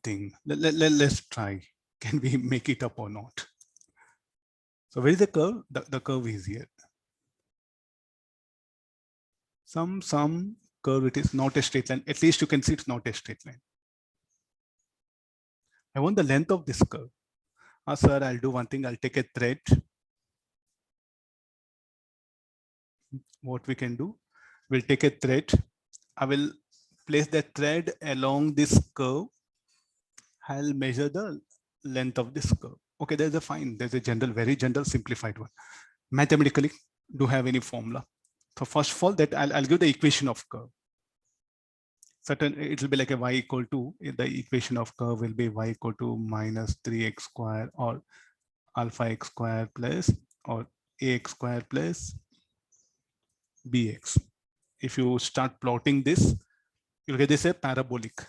thing. Let's try. Can we make it up or not? So where is the curve? The curve is here. Some curve, it is not a straight line. At least you can see it's not a straight line. I want the length of this curve. Sir, I'll do one thing. I'll take a thread. What we can do, we'll take a thread. I will place the thread along this curve. I'll measure the length of this curve. Okay, there's a fine. There's a general, very general simplified one. Mathematically, do have any formula? So first of all, that I'll give the equation of curve. Certain, it will be like a y equal to, the equation of curve will be y equal to minus 3x square or alpha x square plus or ax square plus bx. If you start plotting this, you'll get this a parabolic.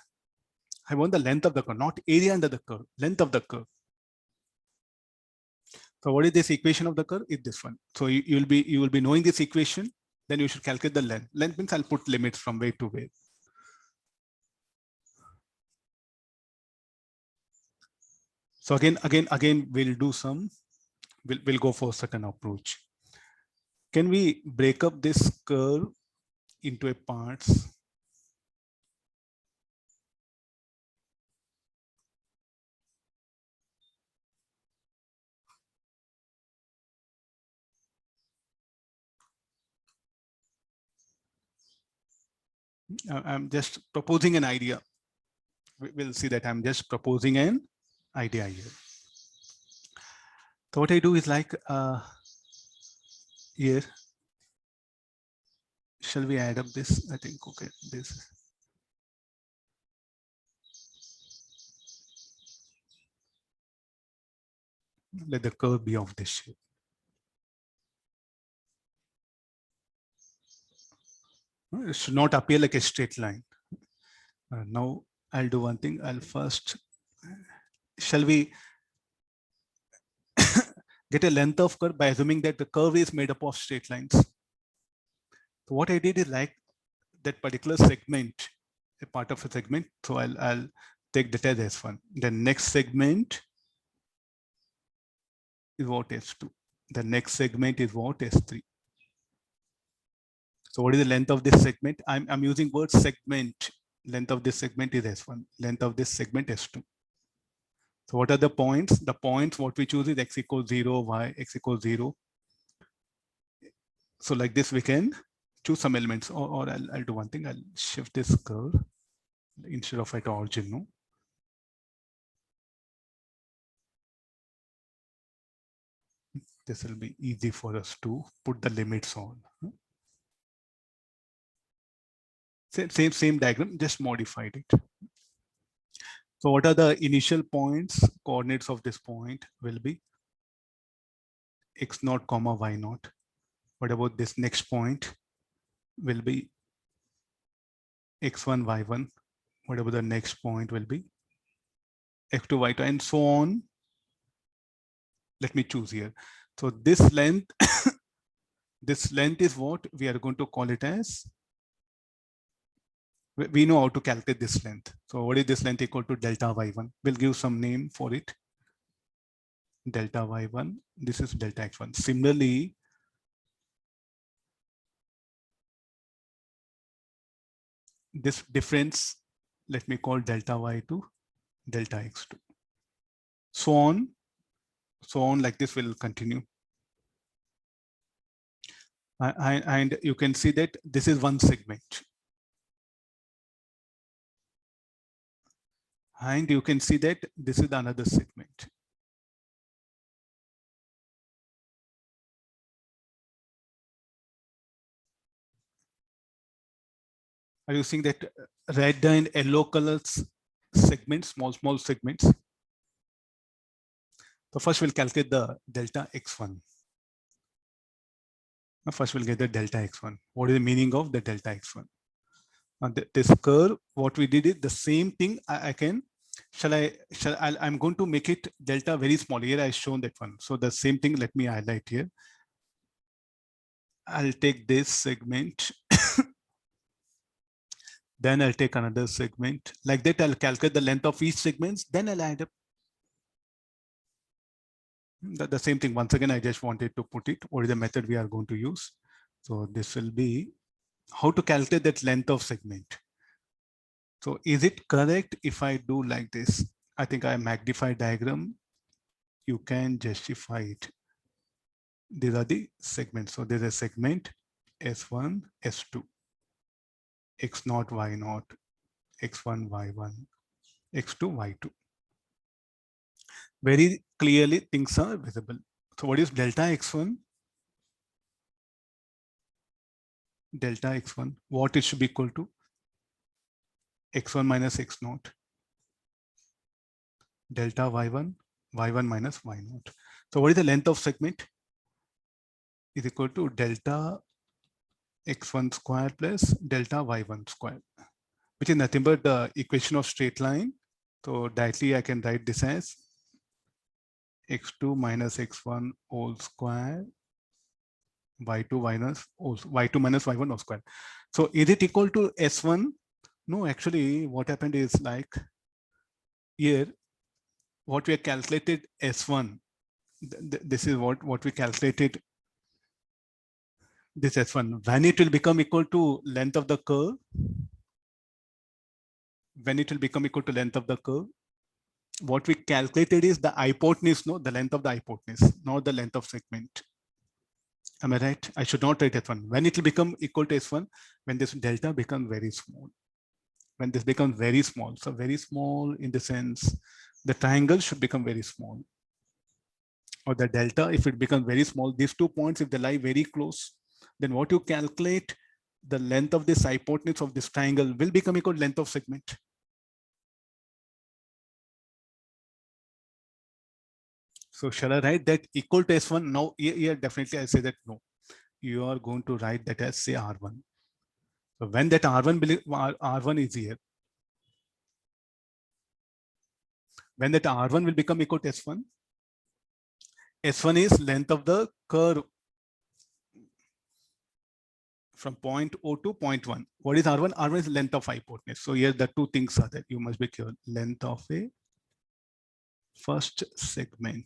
I want the length of the curve, not area under the curve, length of the curve. So what is this equation of the curve? Is this one. So you will be knowing this equation, then you should calculate the length. Length means I'll put limits from where to where. So again, we'll do some, we'll go for a certain approach. Can we break up this curve into a parts? I'm just proposing an idea. We'll see that I'm just proposing an idea here. So what I do is like here. Shall we add up this? I think, okay, this. Let the curve be of this shape. It should not appear like a straight line. Now I'll do one thing. I'll first, shall we get a length of curve by assuming that the curve is made up of straight lines. So what I did is like that particular segment, a part of a segment. So I'll take that as S1. The next segment is what S2. The next segment is what S3. So what is the length of this segment? I'm using word segment. Length of this segment is S1. Length of this segment S2. So what are the points? The points what we choose is x equals 0, y, x equals 0. So like this, we can choose some elements, or I'll do one thing. I'll shift this curve instead of at origin. No? This will be easy for us to put the limits on. Same diagram, just modified it. So what are the initial points? Coordinates of this point will be x0, comma y0. What about this next point? Will be x1, y1. What about the next point will be x2, y2, and so on. Let me choose here. So this length, this length is what we are going to call it as. We know how to calculate this length. So what is this length equal to delta y1? We'll give some name for it. Delta y1. This is delta x1. Similarly, this difference, let me call delta y2, delta x2. So on like this will continue. And you can see that this is one segment. And you can see that this is another segment. Are you seeing that red and yellow colors segments, small segments? So first we'll calculate the delta x1. First we'll get the delta x1. What is the meaning of the delta x1? This curve, what we did is the same thing. I'm going to make it delta very small. Here I shown that one. So the same thing, let me highlight here. I'll take this segment. Then I'll take another segment. Like that, I'll calculate the length of each segment. Then I'll add up. The same thing. Once again, I just wanted to put it. What is the method we are going to use? So this will be how to calculate that length of segment. So is it correct if I do like this? I think I magnify diagram. You can justify it. These are the segments. So there's a segment S1, S2, X0, Y0, X1, Y1, X2, Y2. Very clearly things are visible. So what is delta X1? Delta X1, what it should be equal to? X1 minus X0. Delta Y1, Y1 minus Y0. So what is the length of segment? Is equal to delta X1 square plus delta Y1 square, which is nothing but the equation of straight line. So directly I can write this as X2 minus X1 whole square, Y2 minus Y1 whole square. So is it equal to S1? No, actually what happened is like here, what we have calculated S1, this is what we calculated, this S1, when it will become equal to length of the curve, when it will become equal to length of the curve, what we calculated is the hypotenuse, no, the length of the hypotenuse, not the length of segment. Am I right? I should not write S1. When it will become equal to S1, when this delta becomes very small. When this becomes very small, so very small in the sense, the triangle should become very small. Or the delta, if it becomes very small, these 2 points, if they lie very close, then what you calculate, the length of this hypotenuse of this triangle will become equal to length of segment. So shall I write that equal to S1? Now, here definitely I say that no. You are going to write that as say R1. So when that R1 is here, when that R1 will become equal to S1, S1 is length of the curve from point O to point 1. What is R1? R1 is length of hypotenuse. So here the two things are that you must be clear. Length of a first segment.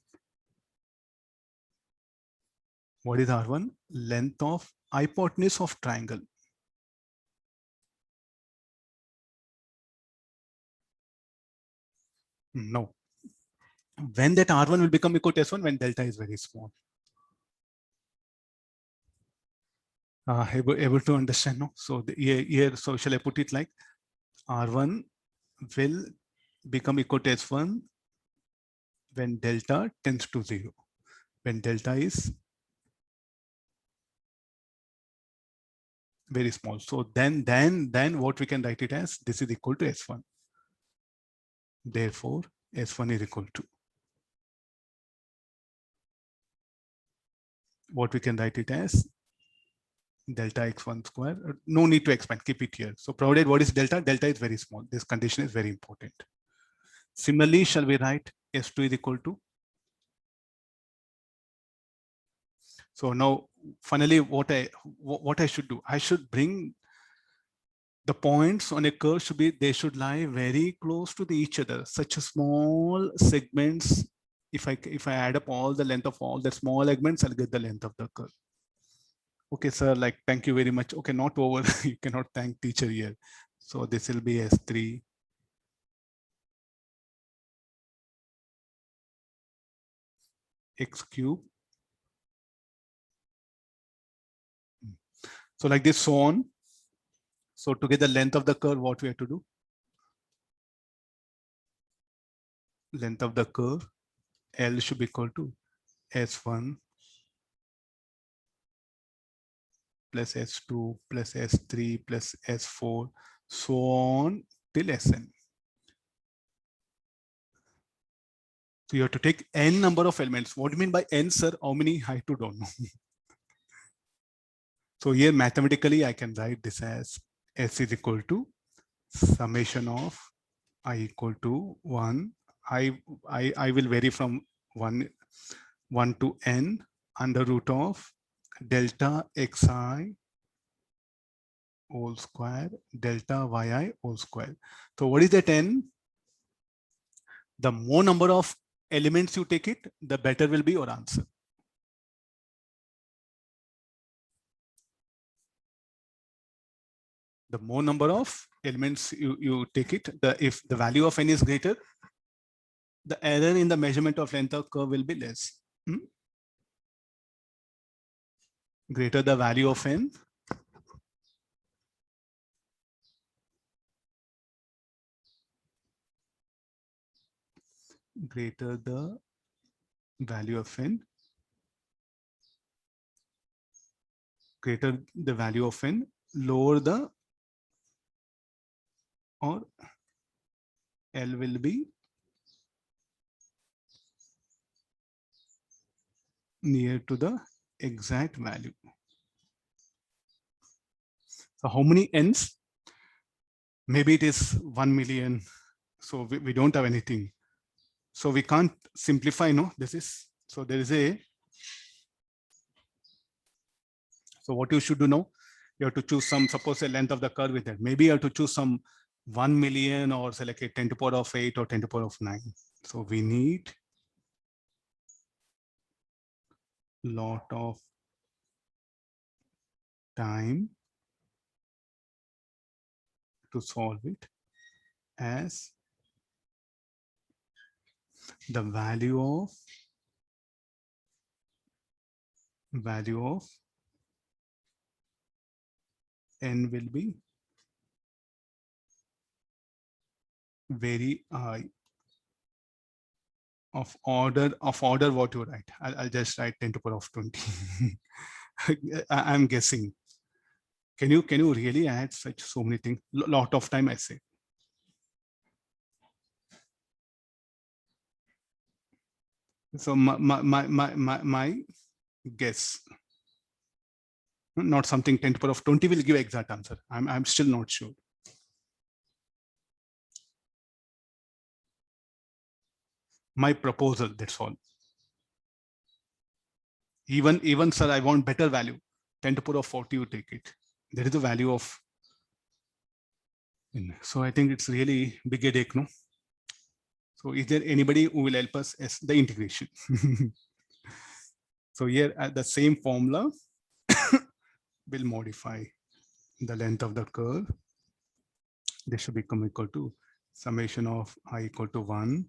What is R1? Length of hypotenuse of triangle. No. When that R1 will become equal to S1, when delta is very small. Able to understand? No. So here, so shall I put it like R1 will become equal to S1 when delta tends to 0. When delta is very small. So then what we can write it as, this is equal to S1. Therefore, S1 is equal to what we can write it as delta X1 square. No need to expand, keep it here. So provided what is delta? Delta is very small. This condition is very important. Similarly, shall we write S2 is equal to? So now finally what I should do, I should bring the points on a curve should be, they should lie very close to each other. Such a small segments, if I add up all the length of all the small segments, I'll get the length of the curve. Okay, sir, like, thank you very much. Okay, not over. You cannot thank teacher here. So this will be S3. X cube. So like this, so on. So to get the length of the curve, what we have to do? Length of the curve, L should be equal to S1 plus S2 plus S3 plus S4, so on till Sn. So you have to take n number of elements. What do you mean by n, sir? How many? I too don't know. So here mathematically, I can write this as S is equal to summation of I equal to 1. I will vary from 1 to n under root of delta xi whole square delta yi whole square. So what is that n? The more number of elements you take it, the better will be your answer. The more number of elements you take it, if the value of n is greater, the error in the measurement of length of curve will be less. Greater the value of n, greater the value of n, greater the value of n, lower the, or L will be near to the exact value. So how many n's? Maybe it is 1 million. So we don't have anything. So we can't simplify, no, this is, so there is a, so what you should do now, you have to choose some, suppose the length of the curve with that. Maybe you have to choose some 1 million or say like a 10 to the power of 8 or 10 to the power of 9. So we need lot of time to solve it, as the value of n will be very high, of order what you write. I'll just write 10 to the power of 20. I'm guessing. Can you really add such so many things? Lot of time, I say. So my guess, not something 10 to the power of 20 will give exact answer. I'm still not sure. My proposal, that's all. Even sir, I want better value. 10 to the power of 40, you take it. There is a value of. So I think it's really big headache, no? So is there anybody who will help us as the integration? So here at the same formula will modify the length of the curve. This should become equal to summation of I equal to 1 .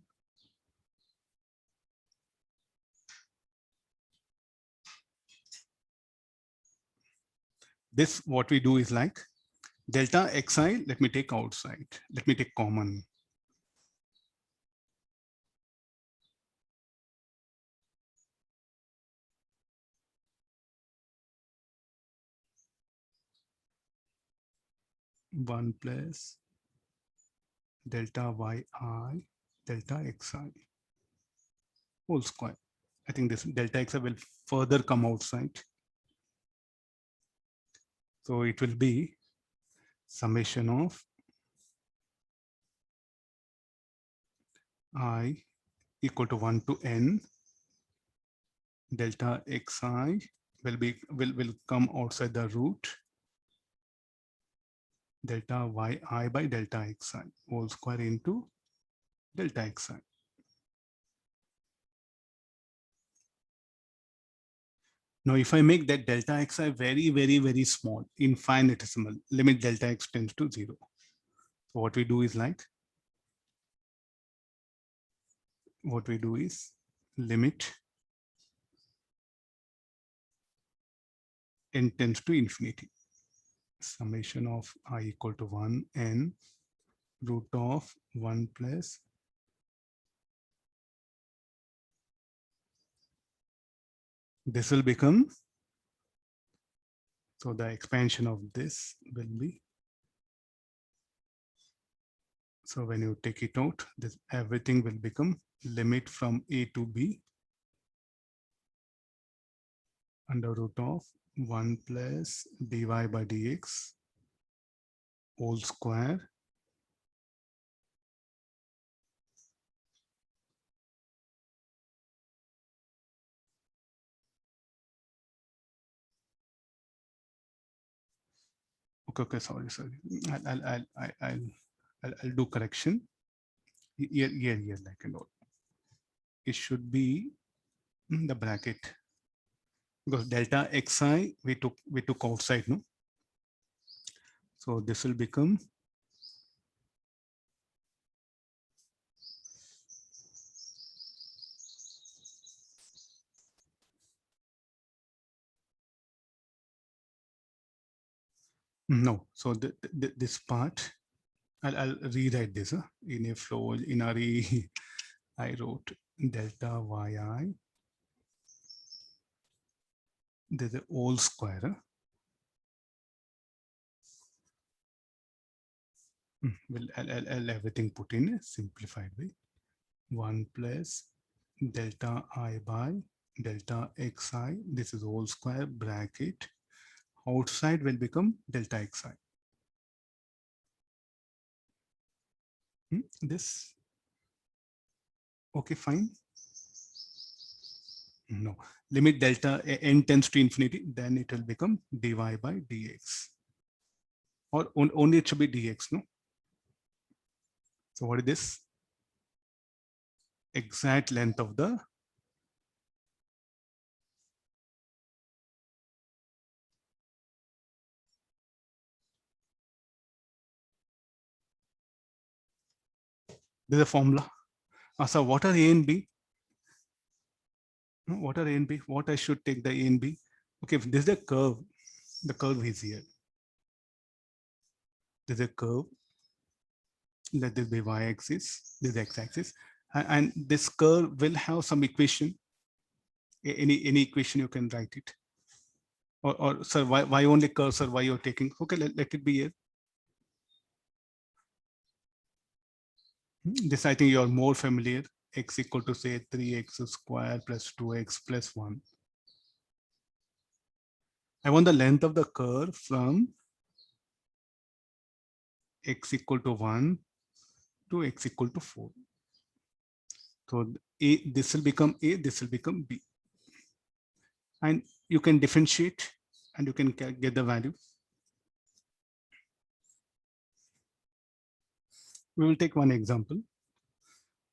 This what we do is like delta xi, let me take outside. Let me take common. One plus delta yi delta xi whole square. I think this delta xi will further come outside. So it will be summation of I equal to 1 to n delta xi will come outside the root delta yi by delta xi whole square into delta xi. Now, if I make that delta xi very small, infinitesimal, limit delta x tends to 0. So what we do is like, limit n tends to infinity. Summation of I equal to 1 n root of 1 plus this will become, so the expansion of this will be, so when you take it out, this everything will become limit from a to b under root of 1 plus dy by dx whole square Okay, sorry. I'll do correction. Here, like and all. It should be in the bracket because delta xi we took outside, no? So this will become no. So this part I'll rewrite this in a flow in RE. I wrote delta yi. There's a whole square. Well, I'll everything put in a simplified way. 1 plus delta I by delta xi. This is whole square bracket. Outside will become delta xi. This okay, fine. No, limit delta n tends to infinity, then it will become dy by dx. Or only it should be dx, no? So what is this? Exact length of the there's a formula. So what are A and B? What are A and B? What I should take the A and B? Okay, if this is the curve is here. There's a curve. Let this be y-axis, this is x-axis. And this curve will have some equation. Any equation you can write it. Or sir, why only curve, sir? Why you're taking? Okay, let it be here. This I think you're more familiar. X equal to say 3x square plus 2x plus 1. I want the length of the curve from x equal to 1 to x equal to 4. So this will become A, this will become B. And you can differentiate and you can get the value. We will take one example.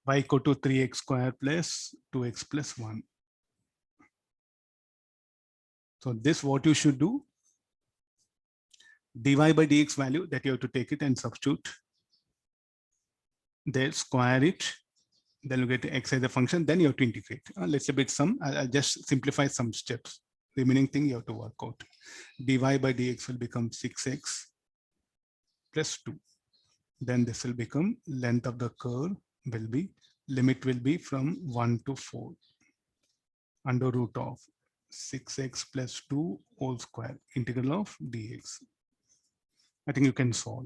Y equal to 3x square plus 2x plus 1. So this what you should do, dy by dx value that you have to take it and substitute. Then square it, then you get x as a function, then you have to integrate. Let's a bit some, I'll just simplify some steps. Remaining thing you have to work out. Dy by dx will become 6x plus 2. Then this will become length of the curve will be, limit will be from 1 to 4 under root of 6x plus 2 whole square integral of dx. I think you can solve.